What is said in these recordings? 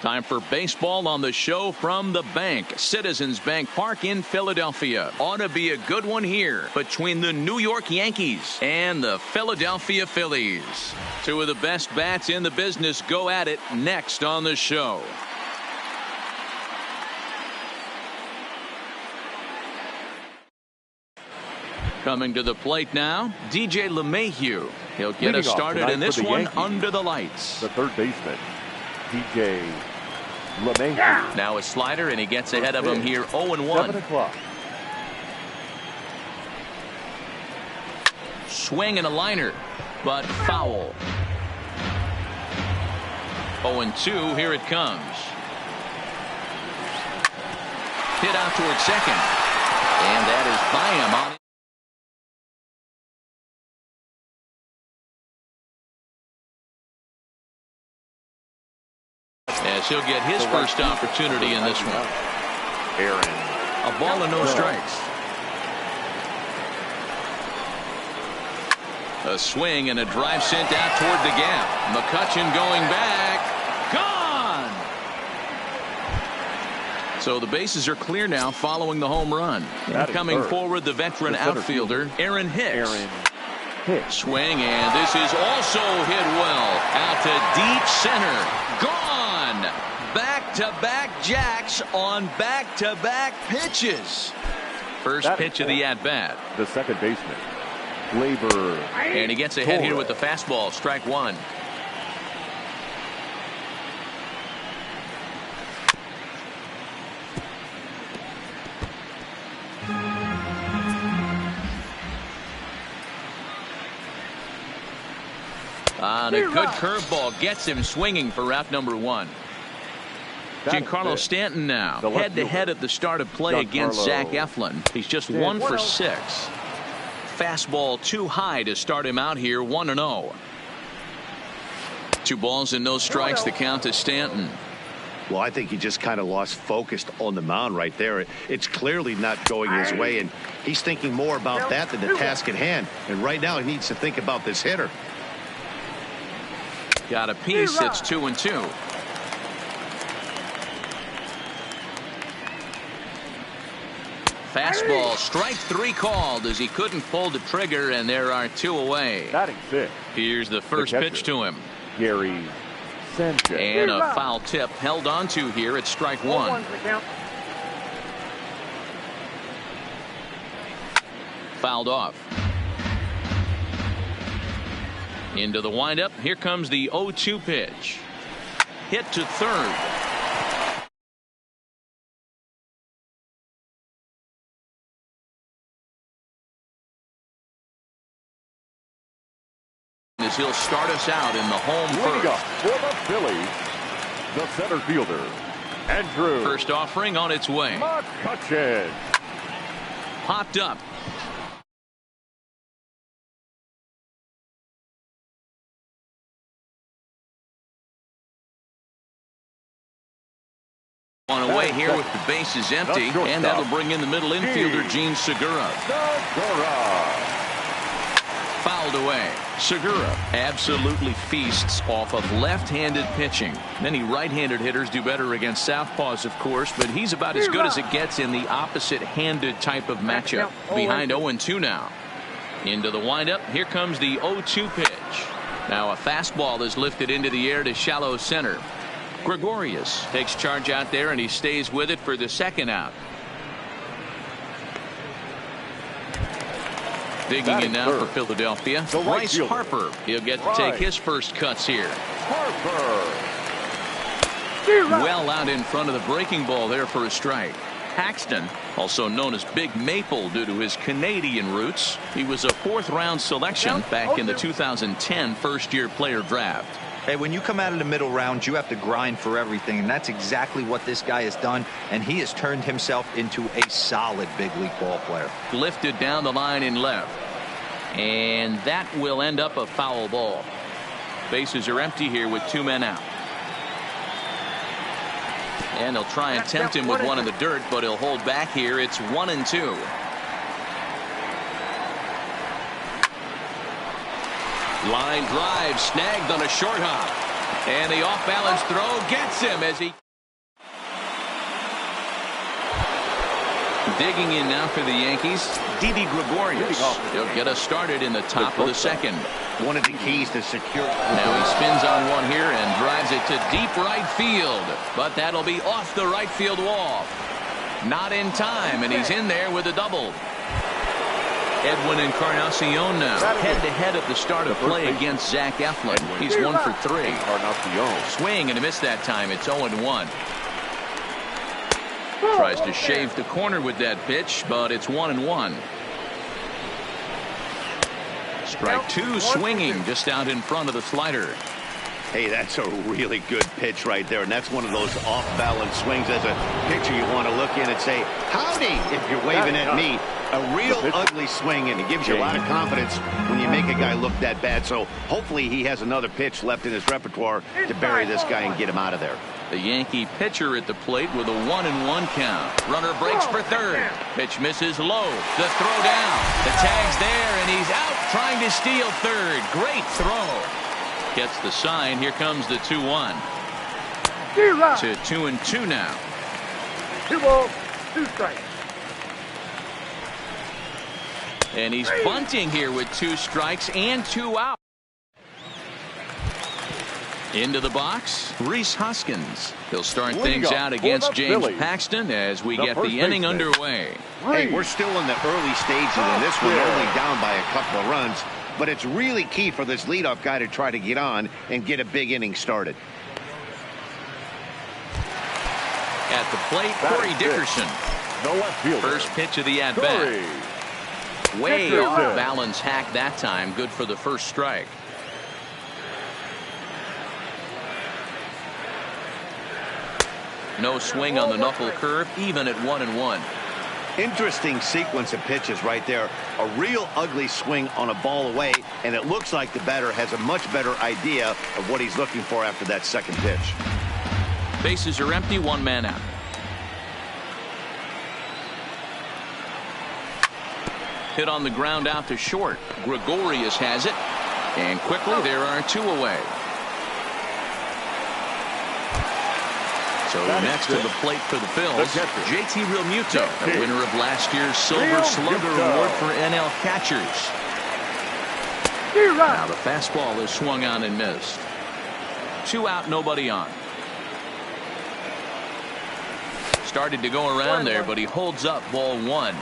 Time for baseball on the show from the bank. Citizens Bank Park in Philadelphia. Ought to be a good one here between the New York Yankees and the Philadelphia Phillies. Two of the best bats in the business go at it next on the show. Coming to the plate now, DJ LeMahieu. He'll get us started in this one under the lights. The third baseman, DJ LeMahieu. Now a slider, and he gets ahead of him here 0-1. 7 o'clock. Swing and a liner, but foul. 0-2, here it comes. Hit out towards second. And that is by him on. As he'll get his first opportunity in this one. A ball and no strikes. A swing and a drive sent out toward the gap. McCutchen going back. Gone! So the bases are clear now following the home run. And coming forward, the veteran outfielder, Aaron Hicks. Swing, and this is also hit well. Out to deep center. Gone! Back-to-back jacks on back-to-back pitches. First pitch of the at-bat. The second baseman, Labor. And he gets ahead here with the fastball. Strike one. And a good curveball gets him swinging for out number one. Giancarlo Stanton now head-to-head at the start of play against Zach Eflin. He's just 1 for 6. Fastball too high to start him out here, 1-0. 2 balls and no strikes. The count to Stanton. Well, I think he just kind of lost focus on the mound right there. It's clearly not going his way, and he's thinking more about that than the task at hand. And right now he needs to think about this hitter. Got a piece. It's 2-2. Fastball, strike 3 called as he couldn't pull the trigger, and there are 2 away. Here's the first pitch to him. Gary Sanchez. And a foul tip held on to here at strike 1. Fouled off. Into the windup. Here comes the 0-2 pitch. Hit to third. As he'll start us out in the home first. For the Phillies, the center fielder, Andrew. First offering on its way. McCutchen. Popped up. On away here with the bases empty, and that'll bring in the middle infielder, Gene Segura. Fouled away. Segura absolutely feasts off of left-handed pitching. Many right-handed hitters do better against southpaws, of course, but he's about as good as it gets in the opposite-handed type of matchup. Behind 0-2 now. Into the windup. Here comes the 0-2 pitch. Now a fastball is lifted into the air to shallow center. Gregorius takes charge out there, and he stays with it for the second out. Digging in now for Philadelphia, Bryce Harper. He'll get to take his first cuts here. Well out in front of the breaking ball there for a strike. Paxton, also known as Big Maple due to his Canadian roots. He was a 4th-round selection back in the 2010 first-year player draft. Hey, when you come out of the middle round, you have to grind for everything, and that's exactly what this guy has done, and he has turned himself into a solid big league ball player. Lifted down the line in left, and that will end up a foul ball. Bases are empty here with 2 men out. And they'll try and tempt him with one in the dirt, but he'll hold back here. It's 1-2. Line drive snagged on a short hop. And the off-balance throw gets him as he... Digging in now for the Yankees, Didi Gregorius. He'll get us started in the top of the second. One of the keys to secure. Now he spins on one here and drives it to deep right field. But that'll be off the right field wall. Not in time, and he's in there with a double. Edwin Encarnacion now head-to-head at the start of play against Zach Eflin. He's 1 for 3. Swing and a miss that time. It's 0-1. Tries to shave the corner with that pitch, but it's 1-1. Strike 2 swinging just out in front of the slider. Hey, that's a really good pitch right there, and that's one of those off-balance swings. As a pitcher, you want to look in and say, howdy, if you're waving at me. A real ugly swing, and it gives you a lot of confidence when you make a guy look that bad. So hopefully he has another pitch left in his repertoire to bury this guy and get him out of there. The Yankee pitcher at the plate with a 1-1 count. Runner breaks for third. Pitch misses low. The throw down. The tag's there, and he's out trying to steal third. Great throw. Gets the sign. Here comes the 2-1. To 2-2 now. 2 balls, 2 strikes. And he's bunting here with 2 strikes and 2 out. Into the box, Rhys Hoskins. He'll start things out against James Paxton as we get the inning underway. Hey, we're still in the early stages of this one, only down by a couple of runs. But it's really key for this leadoff guy to try to get on and get a big inning started. At the plate, Corey Dickerson. First pitch of the at-bat. Way off balance hack that time. Good for the first strike. No swing on the knuckle curve, even at 1-1. Interesting sequence of pitches right there. A real ugly swing on a ball away, and it looks like the batter has a much better idea of what he's looking for after that second pitch. Bases are empty, 1 man out. Hit on the ground out to short. Gregorius has it. And quickly there are 2 away. So next to the plate for the Phils, JT Realmuto, the winner of last year's Silver Slugger Award for NL catchers. Now the fastball is swung on and missed. 2 out, nobody on. Started to go around there, but he holds up ball 1.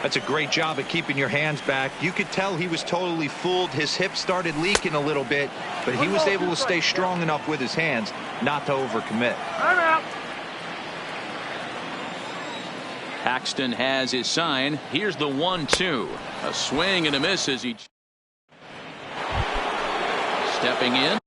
That's a great job of keeping your hands back. You could tell he was totally fooled. His hip started leaking a little bit, but he was able to stay strong enough with his hands not to overcommit. I'm out. Paxton has his sign. Here's the 1-2. A swing and a miss as he... Stepping in.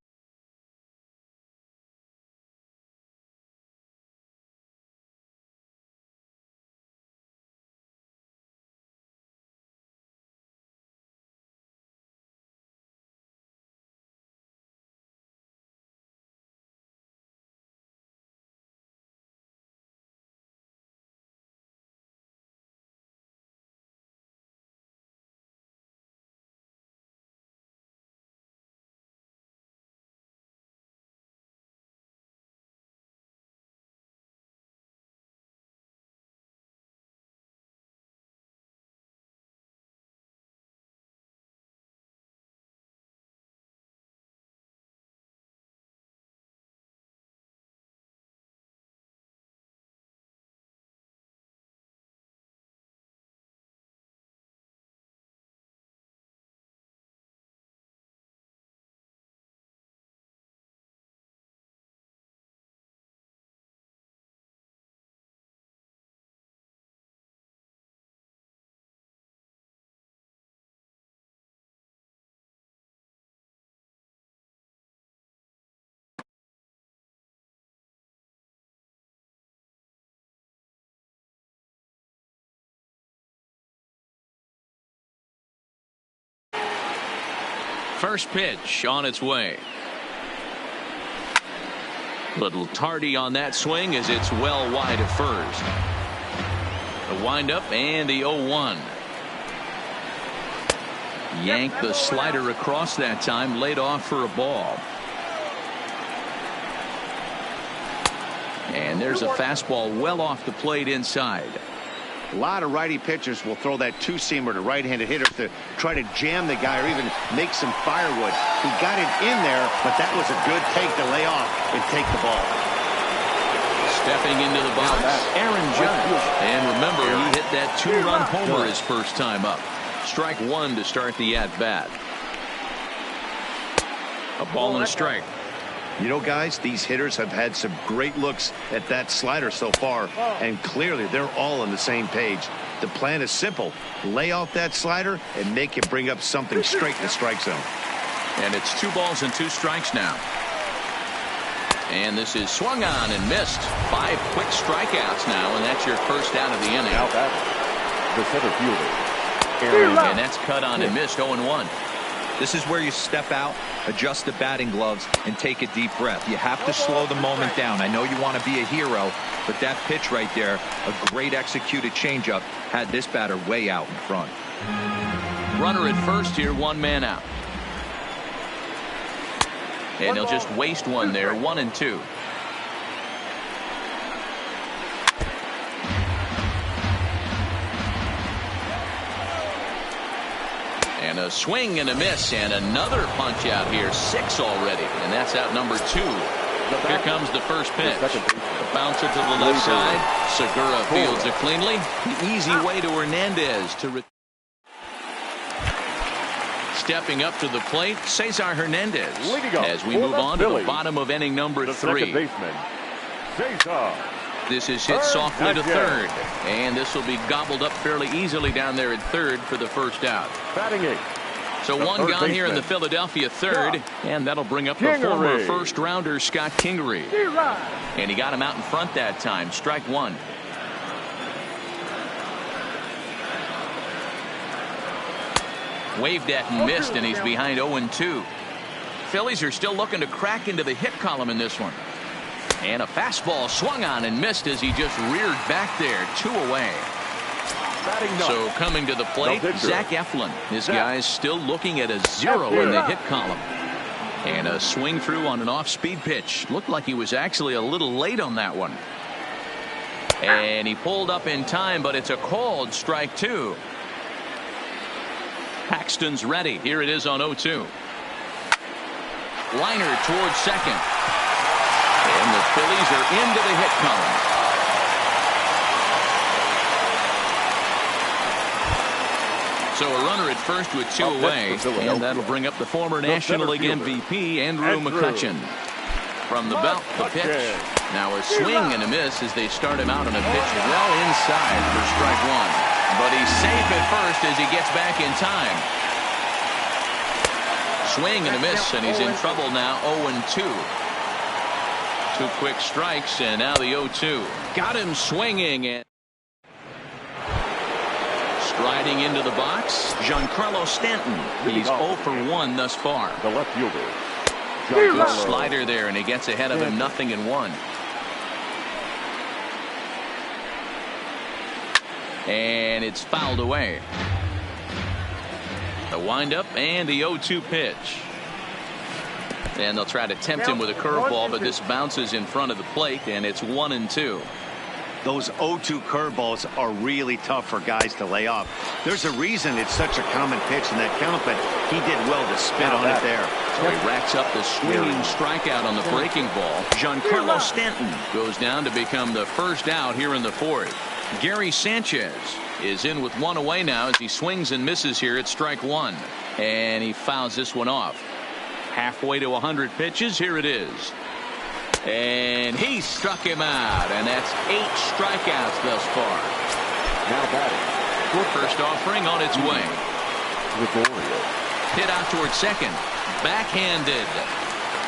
First pitch on its way. Little tardy on that swing as it's well wide of first. The windup and the 0-1. Yanked the slider across that time, laid off for a ball. And there's a fastball well off the plate inside. A lot of righty pitchers will throw that two-seamer to right-handed hitters to try to jam the guy or even make some firewood. He got it in there, but that was a good take to lay off and take the ball. Stepping into the box, Aaron Judge. And remember, he hit that two-run homer his first time up. Strike one to start the at-bat. A ball and a strike. You know, guys, these hitters have had some great looks at that slider so far, and clearly they're all on the same page. The plan is simple. Lay off that slider and make it bring up something straight in the strike zone. And it's 2 balls and 2 strikes now. And this is swung on and missed. 5 quick strikeouts now, and that's your first out of the inning. Now that the center fielder. And that's cut on and missed. 0-1. This is where you step out, adjust the batting gloves, and take a deep breath. You have to slow the moment down. I know you want to be a hero, but that pitch right there, a great executed changeup, had this batter way out in front. Runner at first here, 1 man out. And they'll just waste one there, 1-2. And a swing and a miss, and another punch out here. 6 already, and that's out number 2. Here comes the first pitch. The bouncer to the left side. Segura fields it cleanly. The easy way to Hernandez to stepping up to the plate, Cesar Hernandez. As we move on to the bottom of inning number 3. This is hit softly to third, and this will be gobbled up fairly easily down there at third for the first out. So 1 gone here in the Philadelphia third, and that'll bring up the former first rounder Scott Kingery. And he got him out in front that time. Strike 1. Waved at and missed, and he's behind 0-2. Phillies are still looking to crack into the hit column in this one. And a fastball swung on and missed as he just reared back there. 2 away. So coming to the plate, Zach Eflin. His guys still looking at a 0 in the hit column. And a swing through on an off-speed pitch. Looked like he was actually a little late on that one. And he pulled up in time, but it's a called strike 2. Paxton's ready. Here it is on 0-2. Liner towards second. And the Phillies are into the hit column. So a runner at first with 2 away, and that'll bring up the former National League MVP, Andrew McCutchen. From the belt, the pitch. Now a swing and a miss as they start him out on a pitch well inside for strike 1. But he's safe at first as he gets back in time. Swing and a miss, and he's in trouble now. 0-2. 2 quick strikes, and now the 0-2. Got him swinging, and striding into the box, Giancarlo Stanton. He's 0 for 1 thus far. The left fielder. Good slider there, and he gets ahead of him 0-1. And it's fouled away. The windup and the 0-2 pitch. And they'll try to tempt him with a curveball, but this bounces in front of the plate, and it's 1-2. Those 0-2 curveballs are really tough for guys to lay off. There's a reason it's such a common pitch in that count, but he did well to spit on it there. So he racks up the swinging strikeout on the breaking ball. Giancarlo Stanton goes down to become the first out here in the 4th. Gary Sanchez is in with 1 away now as he swings and misses here at strike 1. And he fouls this one off. Halfway to 100 pitches. Here it is. And he struck him out, and that's 8 strikeouts thus far. Now batting. First offering on its way. Hit out towards second. Backhanded.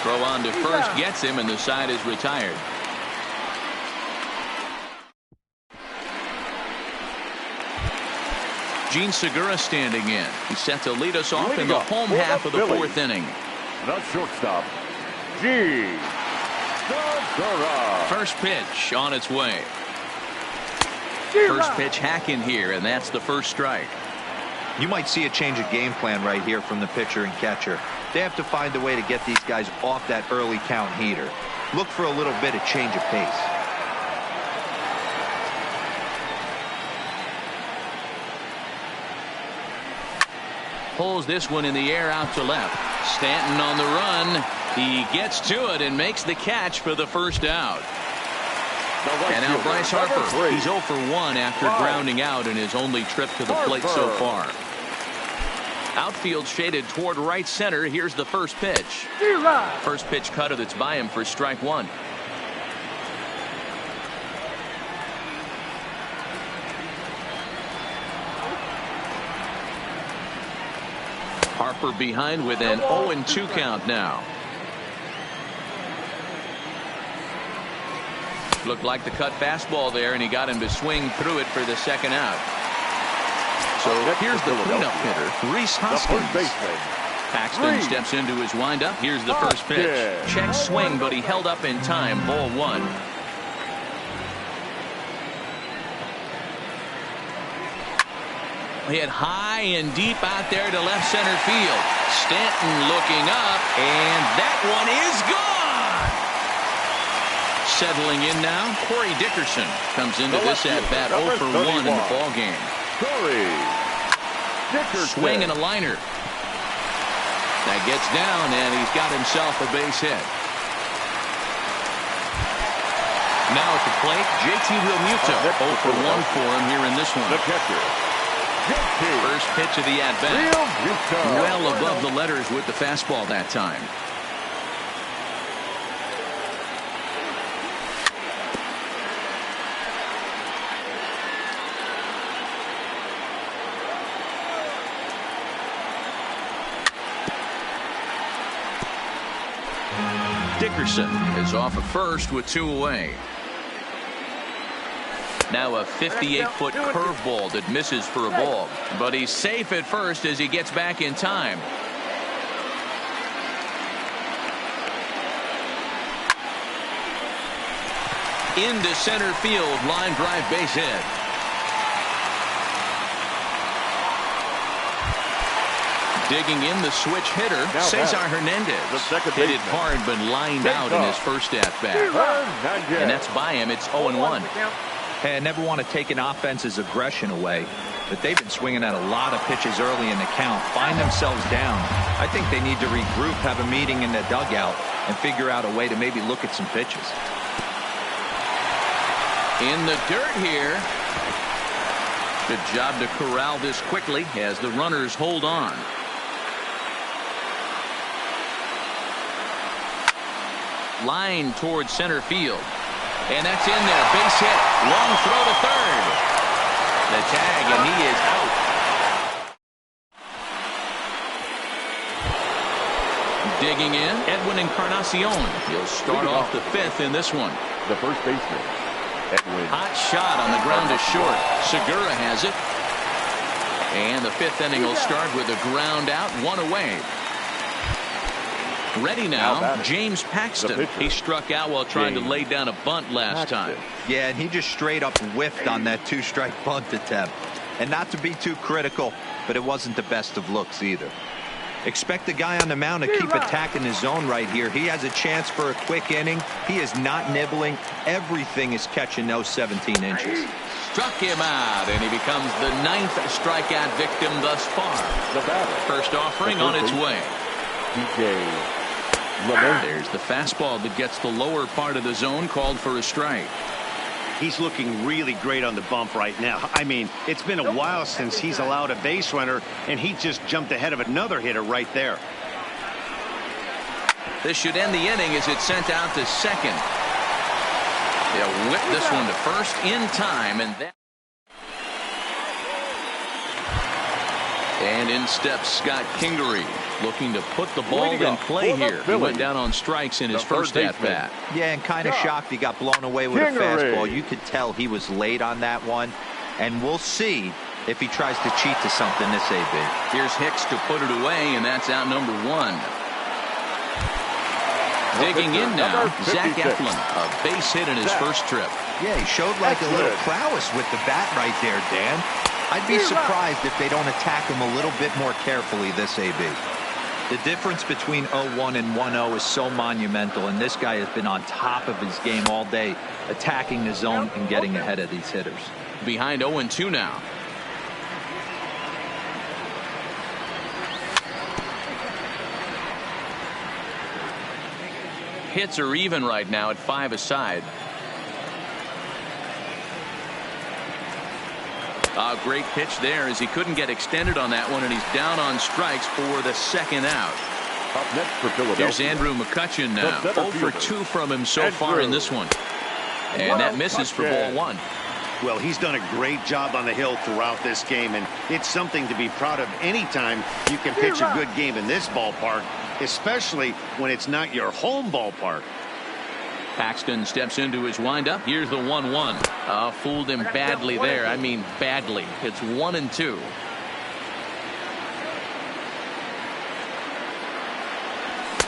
Throw on to first gets him, and the side is retired. Gene Segura standing in. He's set to lead us off in the home half of the 4th inning. The shortstop, Gene Segura. First pitch on its way. First pitch hacking here, and that's the first strike. You might see a change of game plan right here from the pitcher and catcher. They have to find a way to get these guys off that early count heater. Look for a little bit of change of pace. pulls this one in the air out to left. Stanton on the run. He gets to it and makes the catch for the first out. And now Bryce Harper. He's 0 for 1 after grounding out in his only trip to the plate so far. Outfield shaded toward right center. Here's the first pitch. First pitch cutter that's by him for strike one. Harper behind with an 0-2 count now. Looked like the cut fastball there, and he got him to swing through it for the second out. So here's the cleanup hitter, Rhys Hoskins. Paxton steps into his windup. Here's the first pitch. Check swing, but he held up in time. Ball one. Hit high and deep out there to left center field. Stanton looking up, and that one is gone. Settling in now, Corey Dickerson comes into this at bat 0 for 1 in the ball game. Swing and a liner. That gets down, and he's got himself a base hit. Now at the plate, JT Realmuto. 0 for 1 for him here in this one. The catcher. First pitch of the at-bat. Well above the letters with the fastball that time. Dickerson is off at first with 2 away. Now a 58-foot curveball that misses for a ball, but he's safe at first as he gets back in time. Into center field, line drive base hit. Digging in the switch hitter, Cesar Hernandez. Hit it hard but lined out in his first at-bat. And that's by him. It's 0-1. Hey, I never want to take an offense's aggression away, but they've been swinging at a lot of pitches early in the count, find themselves down. I think they need to regroup, have a meeting in the dugout, and figure out a way to maybe look at some pitches. In the dirt here. Good job to corral this quickly as the runners hold on. Line towards center field. And that's in there. Base hit. Long throw to third. The tag, and he is out. Digging in, Edwin Encarnacion. He'll start off the 5th in this one. The first baseman, Edwin. Hot shot on the ground is short. Segura has it. And the 5th inning will start with a ground out, 1 away. Ready now, James Paxton. He struck out while trying to lay down a bunt last time. Yeah, and he just straight up whiffed on that 2-strike bunt attempt. And not to be too critical, but it wasn't the best of looks either. Expect the guy on the mound to keep attacking his zone right here. He has a chance for a quick inning. He is not nibbling. Everything is catching those 17 inches. Struck him out, and he becomes the 9th strikeout victim thus far. The batter. First offering on its way. There's the fastball that gets the lower part of the zone, called for a strike. He's looking really great on the bump right now. I mean, it's been a while since he's allowed a base runner, and he just jumped ahead of another hitter right there. This should end the inning as it's sent out to second. They'll whip this one to first in time, and that. And in steps Scott Kingery, looking to put the ball in play here. He went down on strikes in his first at-bat. Yeah, and kind of shocked he got blown away with a fastball. You could tell he was late on that one. And we'll see if he tries to cheat to something this AB. Here's Hicks to put it away, and that's out number 1. Digging in now, Zach Eflin, a base hit in his first trip. Yeah, he showed like a little prowess with the bat right there, Dan. I'd be surprised if they don't attack him a little bit more carefully this AB. The difference between 0-1 and 1-0 is so monumental, and this guy has been on top of his game all day, attacking the zone and getting ahead of these hitters. Behind 0-2 now. hits are even right now at 5 aside. A great pitch there as he couldn't get extended on that one, and he's down on strikes for the second out. Up next for Philadelphia. Here's Andrew McCutchen now. 0 for 2 from him so far in this one. And that misses for ball 1. Well, he's done a great job on the hill throughout this game, and it's something to be proud of anytime you can pitch a good game in this ballpark, especially when it's not your home ballpark. Paxton steps into his windup. Here's the 1-1. Fooled him badly there. I mean badly. It's 1-2.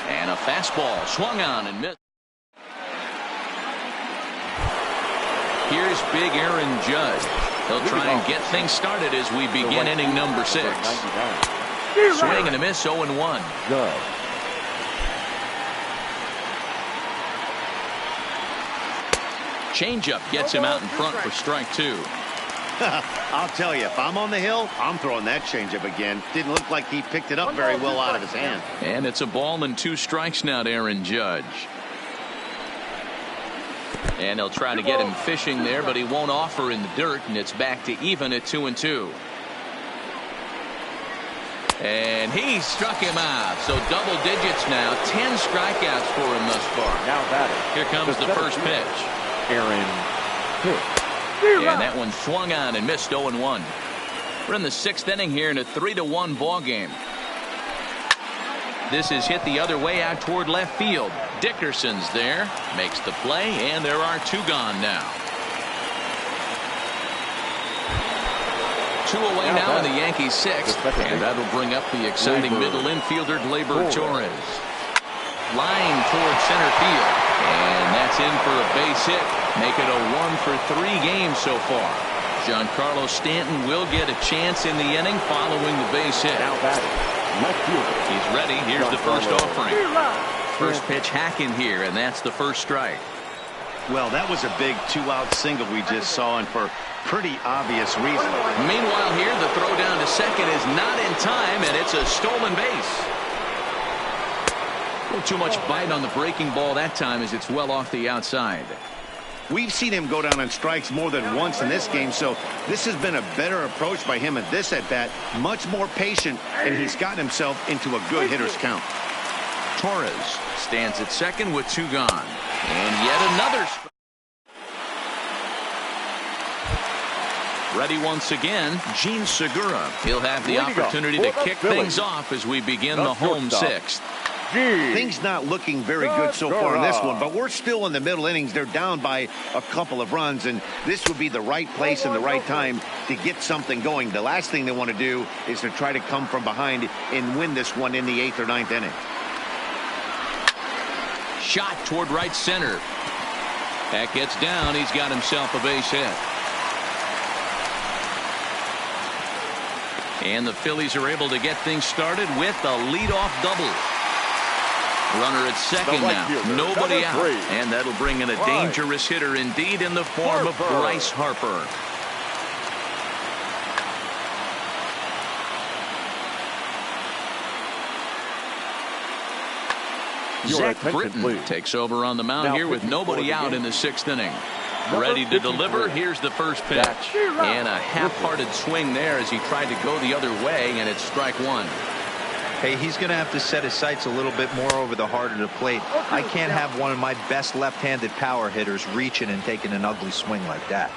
And a fastball swung on and missed. Here's big Aaron Judge. He'll try and get things started as we begin inning number 6. Swing and a miss, 0-1. Changeup gets him out in front for strike 2. I'll tell you, if I'm on the hill, I'm throwing that changeup again. Didn't look like he picked it up very well out of his hand. And it's a ball and 2 strikes now to Aaron Judge. And they'll try to get him fishing there, but he won't offer in the dirt, and it's back to even at 2-2. And he struck him out. So double digits now. 10 strikeouts for him thus far. Now batting. Here comes the first pitch. Aaron And that one swung on and missed, 0-1. We're in the 6th inning here in a 3-1 ball game. This is hit the other way out toward left field. Dickerson's there, makes the play, and there are 2 gone now. 2 away now in the Yankees 6th, and that'll bring up the exciting middle infielder Gleyber Torres. Line toward center field, and that's in for a base hit. Make it a 1-for-3 game so far. Giancarlo Stanton will get a chance in the inning following the base hit. He's ready. Here's the first offering. First pitch hacking here, and that's the first strike. Well, that was a big 2-out single we just saw, and for pretty obvious reason. Meanwhile here, the throw down to second is not in time, and it's a stolen base. A little too much bite on the breaking ball that time as it's well off the outside. We've seen him go down on strikes more than once in this game, so this has been a better approach by him at this at-bat. Much more patient, and he's gotten himself into a good hitter's count. Torres stands at second with 2 gone. And yet another strike. Ready once again, Gene Segura. He'll have the opportunity to kick things off as we begin the home 6th. Things not looking very good so far in this one, but we're still in the middle innings. They're down by a couple of runs, and this would be the right place and the right time to get something going. The last thing they want to do is to try to come from behind and win this one in the 8th or 9th inning. Shot toward right center. That gets down. He's got himself a base hit. And the Phillies are able to get things started with a leadoff double. Runner at second now. Nobody out. And that'll bring in a dangerous hitter indeed in the form of Bryce Harper. Zach Britton takes over on the mound here with nobody out in the 6th inning. Ready to deliver. Here's the first pitch. And a half-hearted swing there as he tried to go the other way, and it's strike 1. Hey, he's going to have to set his sights a little bit more over the heart of the plate. I can't have one of my best left-handed power hitters reaching and taking an ugly swing like that.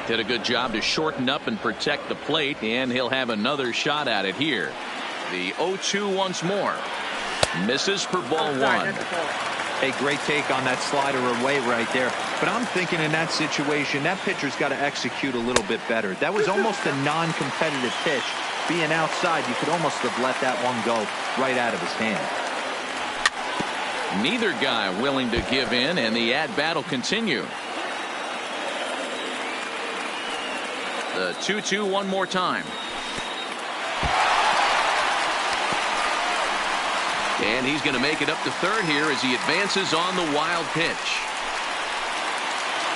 Did a good job to shorten up and protect the plate, and he'll have another shot at it here. The 0-2 once more. Misses for ball 1. A great take on that slider away right there. But I'm thinking in that situation, that pitcher's got to execute a little bit better. That was almost a non-competitive pitch. Being outside, you could almost have let that one go right out of his hand. Neither guy willing to give in, and the at-bat will continue. The 2-2 one more time. And he's going to make it up to third here as he advances on the wild pitch.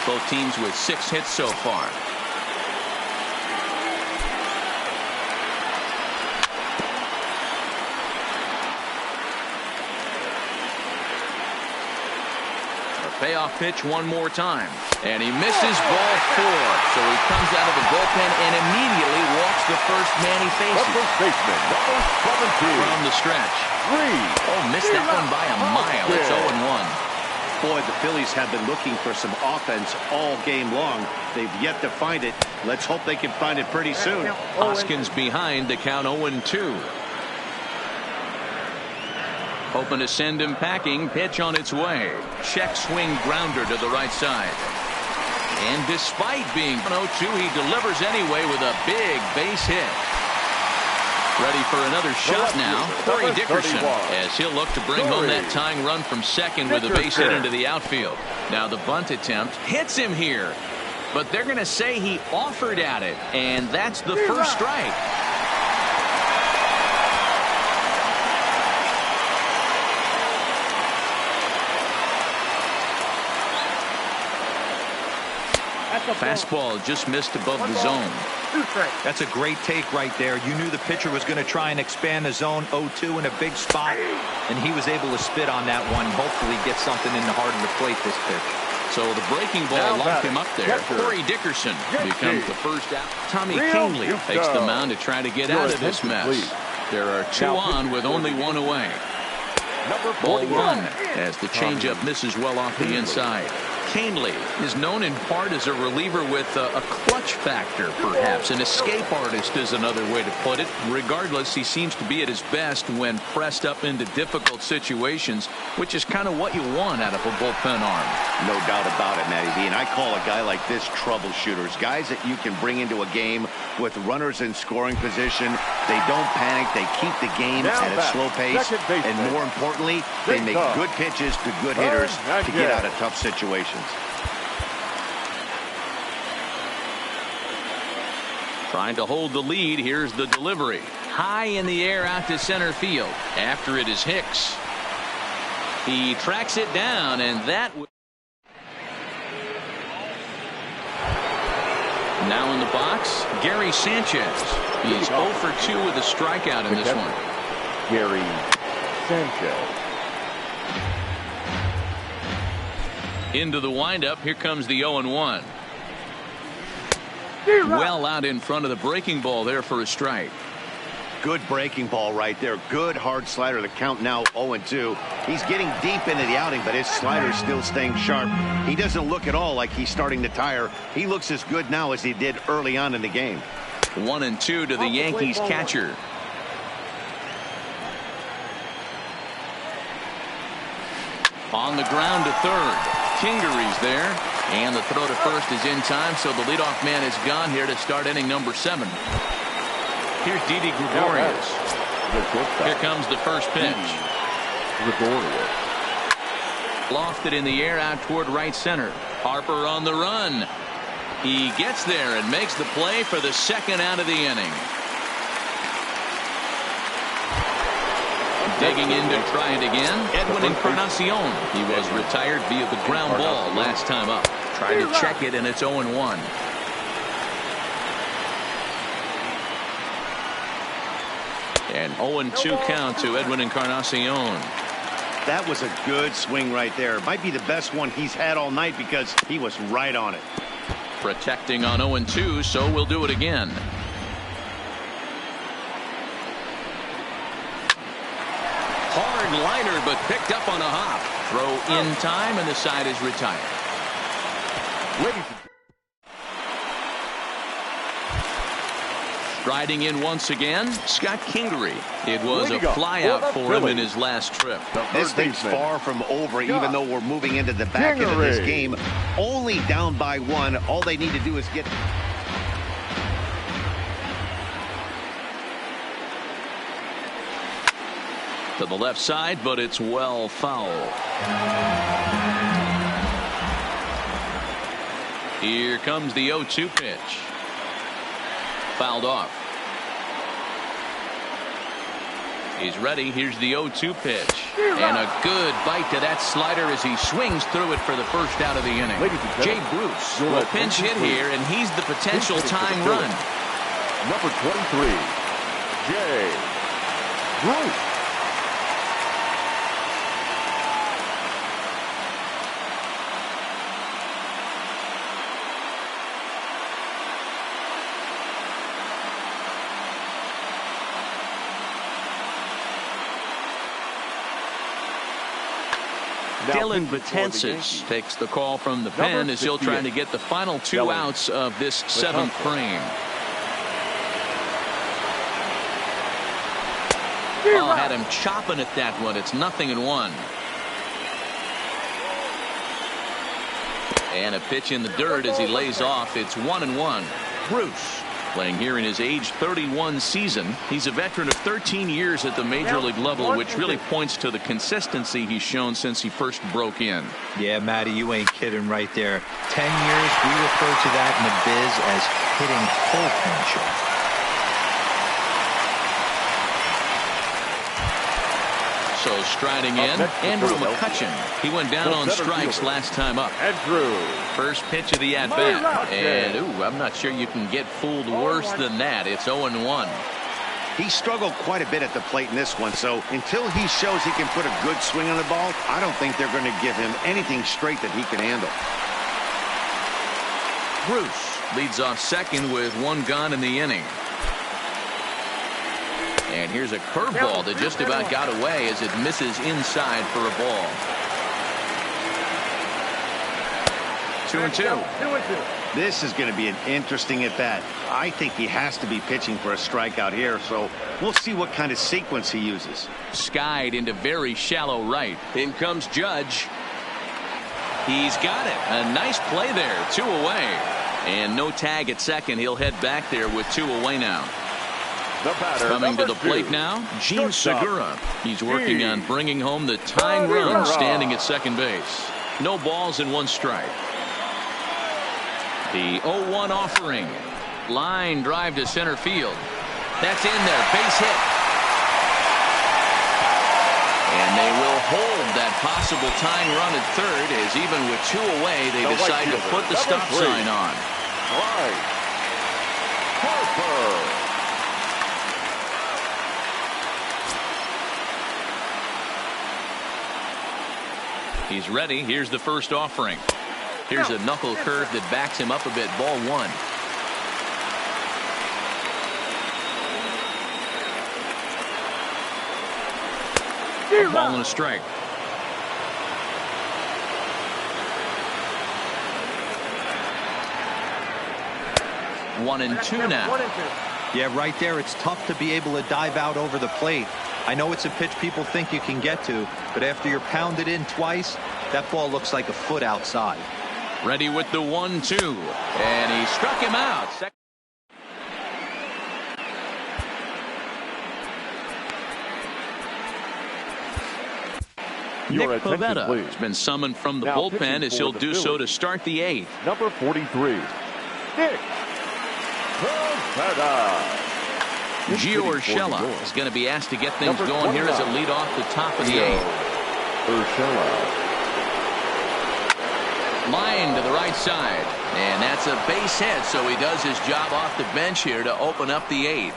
Both teams with 6 hits so far. Payoff pitch one more time. And he misses ball 4. So he comes out of the bullpen and immediately walks the first man he faces. First baseman, number 17. From the stretch. Oh, missed that one by a mile. It's 0-1. Boy, the Phillies have been looking for some offense all game long. They've yet to find it. Let's hope they can find it pretty soon. Hoskins behind the count 0-2. Hoping to send him packing. Pitch on its way. Check swing grounder to the right side. And despite being 0-2, he delivers anyway with a big base hit. Ready for another shot now. Corey Dickerson, as he'll look to bring home that tying run from second with a base hit into the outfield. Now the bunt attempt hits him here. But they're going to say he offered at it. And that's the first strike. Fastball just missed above the zone. That's a great take right there. You knew the pitcher was going to try and expand the zone. 0-2 in a big spot, and he was able to spit on that one. Hopefully get something in the heart of the plate this pitch. So the breaking ball locked him up there. Corey Dickerson becomes the first out. Tommy Kingley takes the mound to try to get out of this mess. There are 2 on with only 1 away. Ball 1 as the changeup misses well off the inside. Kingley is known in part as a reliever with a clutch factor, perhaps. An escape artist is another way to put it. Regardless, he seems to be at his best when pressed up into difficult situations, which is kind of what you want out of a bullpen arm. No doubt about it, Matty V. And I call a guy like this troubleshooters. Guys that you can bring into a game with runners in scoring position. They don't panic. They keep the game at a slow pace. And more importantly, they make good pitches to good hitters to get out of tough situations. Trying to hold the lead. Here's the delivery. High in the air out to center field. After it is Hicks. He tracks it down, and that... Now in the box, Gary Sanchez. He's 0 for 2 with a strikeout in this one. Gary Sanchez. Into the windup. Here comes the 0-1. Well out in front of the breaking ball there for a strike. Good breaking ball right there. Good hard slider. The count now 0-2. He's getting deep into the outing, but his slider's still staying sharp. He doesn't look at all like he's starting to tire. He looks as good now as he did early on in the game. 1-2 to the Yankees catcher. On the ground to third. Kingery's there. And the throw to first is in time, so the leadoff man is gone here to start inning number 7. Here's Didi Gregorius. Here comes the first pitch. Lofted in the air out toward right center. Harper on the run. He gets there and makes the play for the second out of the inning. Digging in to try it again, Edwin Encarnacion. He was retired via the ground ball last time up. Tried to check it, and it's 0-1. And 0-2 count to Edwin Encarnacion. That was a good swing right there. Might be the best one he's had all night because he was right on it. Protecting on 0-2, so we'll do it again. Hard liner, but picked up on a hop. Throw in time, and the side is retired. Striding in once again, Scott Kingery. It was a flyout for him in his last trip. This thing's far from over, even though we're moving into the back end of this game. Only down by 1. All they need to do is get... To the left side, but it's well foul. Here comes the 0-2 pitch. Fouled off. He's ready. Here's the 0-2 pitch. And a good bite to that slider as he swings through it for the first out of the inning. Jay Bruce will pinch hit here, and he's the potential tying run. Number 23, Jay Bruce. Dylan Betances takes the call from the pen as he'll try to get the final 2 outs of this 7th frame. Oh, had him chopping at that one. It's 0-1. And a pitch in the dirt as he lays off. It's 1-1. Bruce playing here in his age 31 season. He's a veteran of 13 years at the major league level, which really points to the consistency he's shown since he first broke in. Yeah, Matty, you ain't kidding right there. 10 years, we refer to that in the biz as hitting full potential. So striding in, Andrew McCutchen. He went down on strikes last time up. Andrew. First pitch of the at-bat. And, ooh, I'm not sure you can get fooled worse than that. It's 0-1. He struggled quite a bit at the plate in this one, so until he shows he can put a good swing on the ball, I don't think they're going to give him anything straight that he can handle. Bruce leads off second with 1 gone in the inning. And here's a curveball that just about got away as it misses inside for a ball. 2-2. This is going to be an interesting at bat. I think he has to be pitching for a strikeout here, so we'll see what kind of sequence he uses. Skied into very shallow right. In comes Judge. He's got it. A nice play there. 2 away. And no tag at second. He'll head back there with 2 away now. Coming to the plate now, Gene Segura. He's working on bringing home the tying run, standing at second base. No balls and 1 strike. The 0-1 offering. Line drive to center field. That's in there. Base hit. And they will hold that possible tying run at third, as even with 2 away, they decide to put the stop sign on. Harper. He's ready. Here's the first offering. Here's a knuckle curve that backs him up a bit. Ball 1. A ball and a strike. 1-2 now. Yeah, right there, it's tough to be able to dive out over the plate. I know it's a pitch people think you can get to, but after you're pounded in twice, that ball looks like a foot outside. Ready with the 1-2, and he struck him out. Nick Pivetta has been summoned from the bullpen as he'll do so to start the 8th. Number 43, Nick Pivetta. Gio Urshela is going to be asked to get things going here as a lead off the top of the 8th. Urshela. Line to the right side, and that's a base hit, so he does his job off the bench here to open up the 8th.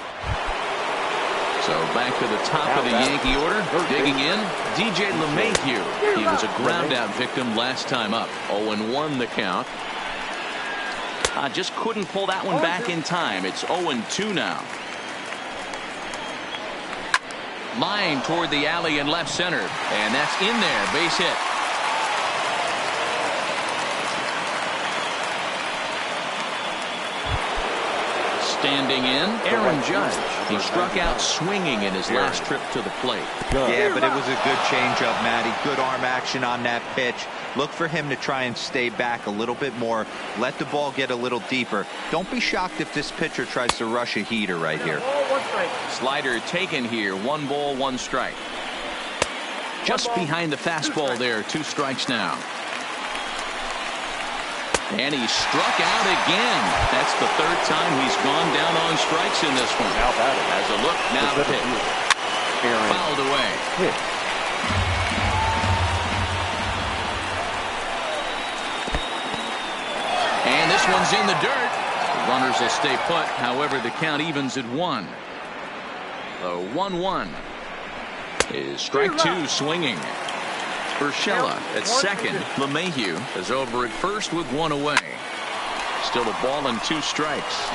So back to the top of the Yankee order, digging in, DJ LeMahieu. He was a ground out victim last time up. 0-1 the count. Just couldn't pull that one back in time. It's 0-2 now. Line toward the alley in left center, and that's in there. Base hit. Standing in, Aaron Judge. He struck out swinging in his last trip to the plate. Yeah, but it was a good changeup, Matty. Good arm action on that pitch. Look for him to try and stay back a little bit more. Let the ball get a little deeper. Don't be shocked if this pitcher tries to rush a heater right here. Slider taken here. 1 ball, 1 strike. Just behind the fastball there. 2 strikes now. And he struck out again. That's the 3rd time he's gone down on strikes in this one. Has a look, now the pitch. Fouled away. And this one's in the dirt. The runners will stay put. However, the count evens at 1. The 1-1 is strike 2 swinging. Urshela at second. LeMahieu is over at first with 1 away. Still a ball and 2 strikes.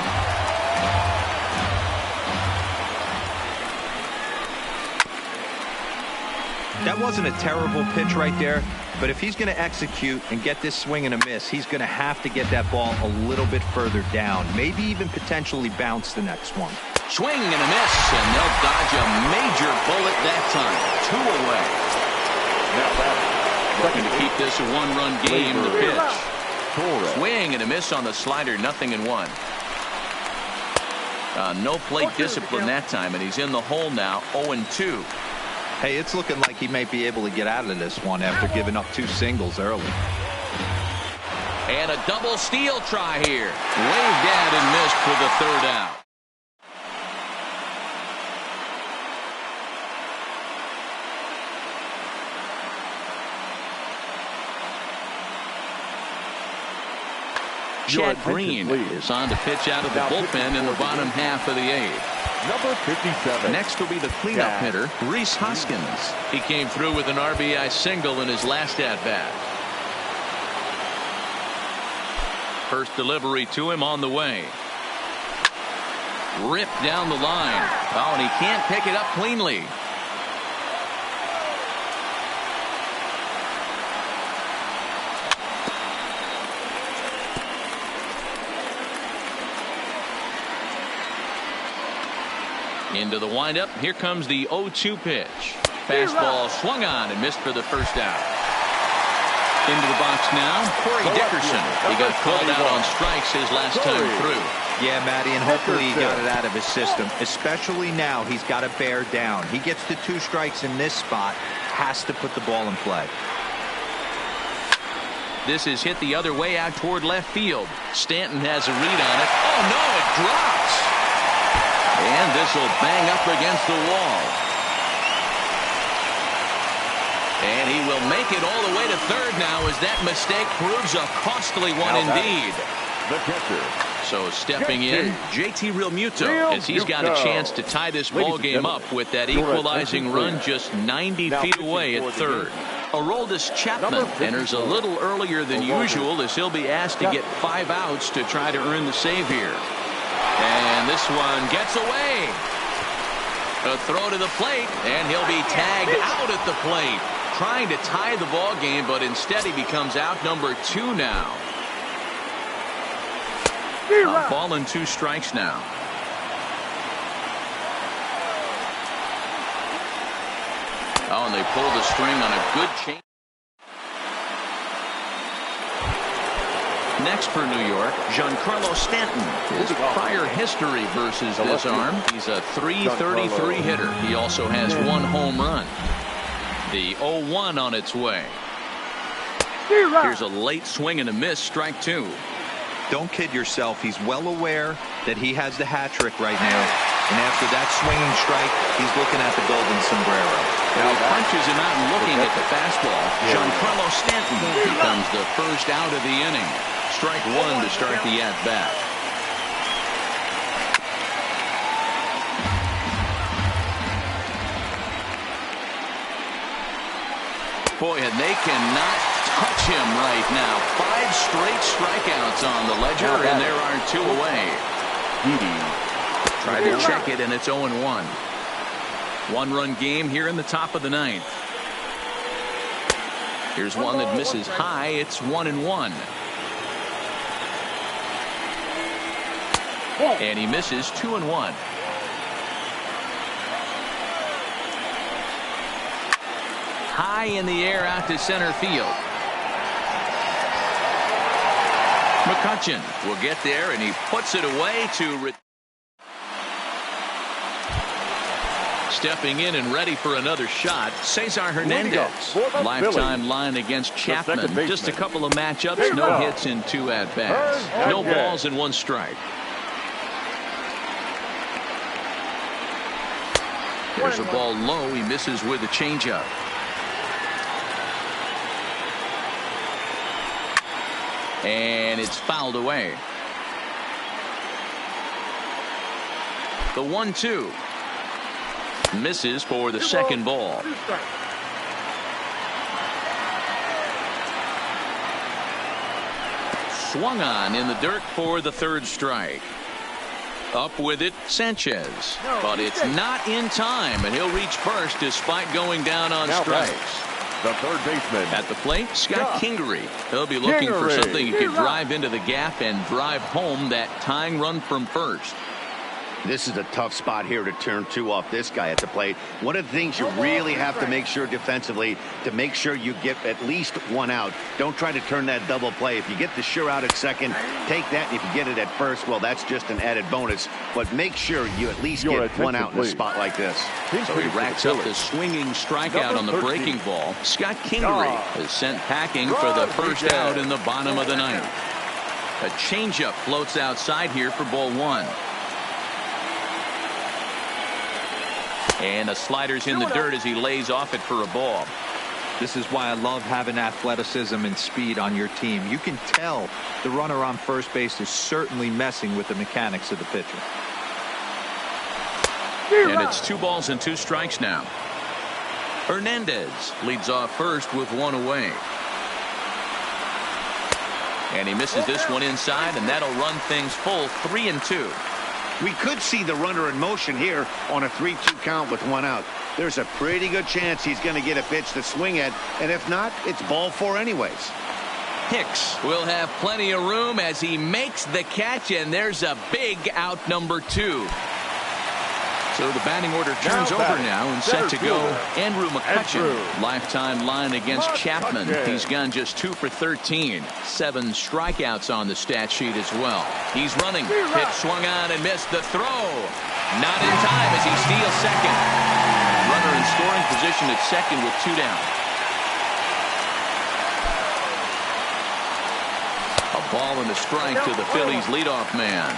That wasn't a terrible pitch right there, But if he's going to execute and get this swing and a miss, he's going to have to get that ball a little bit further down, maybe even potentially bounce the next one. Swing and a miss, and they'll dodge a major bullet that time. 2 away. Now that looking to keep this a one-run game. The pitch. Swing and a miss on the slider. 0-1. No plate discipline that time, and he's in the hole now. 0-2. Hey, it's looking like he may be able to get out of this one after giving up 2 singles early. And a double steal try here. Waved at and missed for the 3rd out. Chad Green is on to pitch out of the bullpen in the bottom half of the 8th. Number 57. Next will be the cleanup hitter, Rhys Hoskins. He came through with an RBI single in his last at-bat. First delivery to him on the way. Ripped down the line. Oh, and he can't pick it up cleanly. Into the windup. Here comes the 0-2 pitch. Fastball swung on and missed for the 1st out. Into the box now, Corey Dickerson. He got called out on strikes his last time through. Yeah, Matty, and hopefully he got it out of his system. Especially now, he's got to bear down. He gets to 2 strikes in this spot, has to put the ball in play. This is hit the other way out toward left field. Stanton has a read on it. Oh, no, it drops. And this will bang up against the wall. And he will make it all the way to 3rd now as that mistake proves a costly one indeed. The catcher. So stepping in, JT Realmuto, as he's got a chance to tie this ball game up with that equalizing run just 90 feet away at 3rd. Aroldis Chapman enters a little earlier than usual as he'll be asked to get 5 outs to try to earn the save here. And this one gets away. A throw to the plate, and he'll be tagged out at the plate. Trying to tie the ball game, but instead he becomes out number 2 now. Ball and 2 strikes now. Oh, and they pull the string on a good change. Next for New York, Giancarlo Stanton. His prior history versus this arm. He's a .333 hitter. He also has 1 home run. The 0-1 on its way. Here's a late swing and a miss, strike 2. Don't kid yourself. He's well aware that he has the hat trick right now. And after that swinging strike, he's looking at the golden sombrero. Now he punches him out and looking at the fastball. Giancarlo Stanton becomes the 1st out of the inning. Strike 1 to start the at-bat. Boy, and they cannot touch him right now. 5 straight strikeouts on the ledger, and there are 2 away. Try to check it, and it's 0-1. 1-run game here in the top of the 9th. Here's one that misses high. It's 1-1. And he misses 2-1. High in the air out to center field. McCutchen will get there, and he puts it away to stepping in and ready for another shot, Cesar Hernandez. Lifetime line against Chapman. Just a couple of matchups, no hits in 2 at-bats. No balls and 1 strike. There's a ball low. He misses with a changeup. And it's fouled away. The 1-2. Misses for the 2nd ball. Swung on in the dirt for the 3rd strike. Up with it, Sanchez. But it's not in time, and he'll reach first despite going down on strikes. the third baseman. At the plate, Scott Kingery. He'll be looking for something he could drive into the gap and drive home that tying run from first. This is a tough spot here to turn two off this guy at the plate. One of the things you really have to make sure defensively to make sure you get at least one out. Don't try to turn that double play. If you get the sure out at second, take that. And if you get it at first, well, that's just an added bonus. But make sure you at least get one out in a spot like this. So he racks up the swinging strikeout on the breaking ball. Scott Kingery is sent packing for the first out in the bottom of the ninth. A changeup floats outside here for ball one. And the slider's in the dirt as he lays off it for a ball. This is why I love having athleticism and speed on your team. You can tell the runner on first base is certainly messing with the mechanics of the pitcher. And it's 2 balls and 2 strikes now. Hernandez leads off first with 1 away. And he misses this one inside, and that'll run things full 3-2. We could see the runner in motion here on a 3-2 count with 1 out. There's a pretty good chance he's going to get a pitch to swing at, and if not, it's ball 4 anyways. Hicks will have plenty of room as he makes the catch, and there's a big out number 2. So the batting order turns over now and set to go. Andrew McCutchen, lifetime line against Chapman. He's gone just 2 for 13. 7 strikeouts on the stat sheet as well. He's running. Pitch swung on and missed the throw. Not in time as he steals second. Runner in scoring position at second with 2 down. A ball and a strike to the Phillies leadoff man.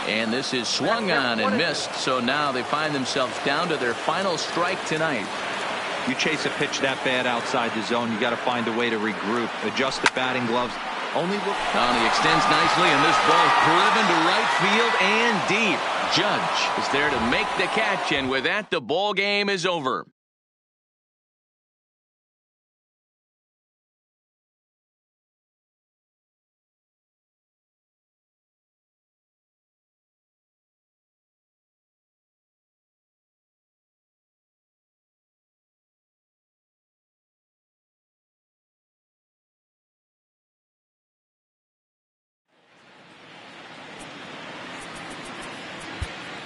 And this is swung on and missed, so now they find themselves down to their final strike tonight. You chase a pitch that bad outside the zone, you got to find a way to regroup, adjust the batting gloves. Only look. He extends nicely, and this ball driven to right field and deep. Judge is there to make the catch, and with that, the ball game is over.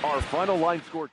Our final line score.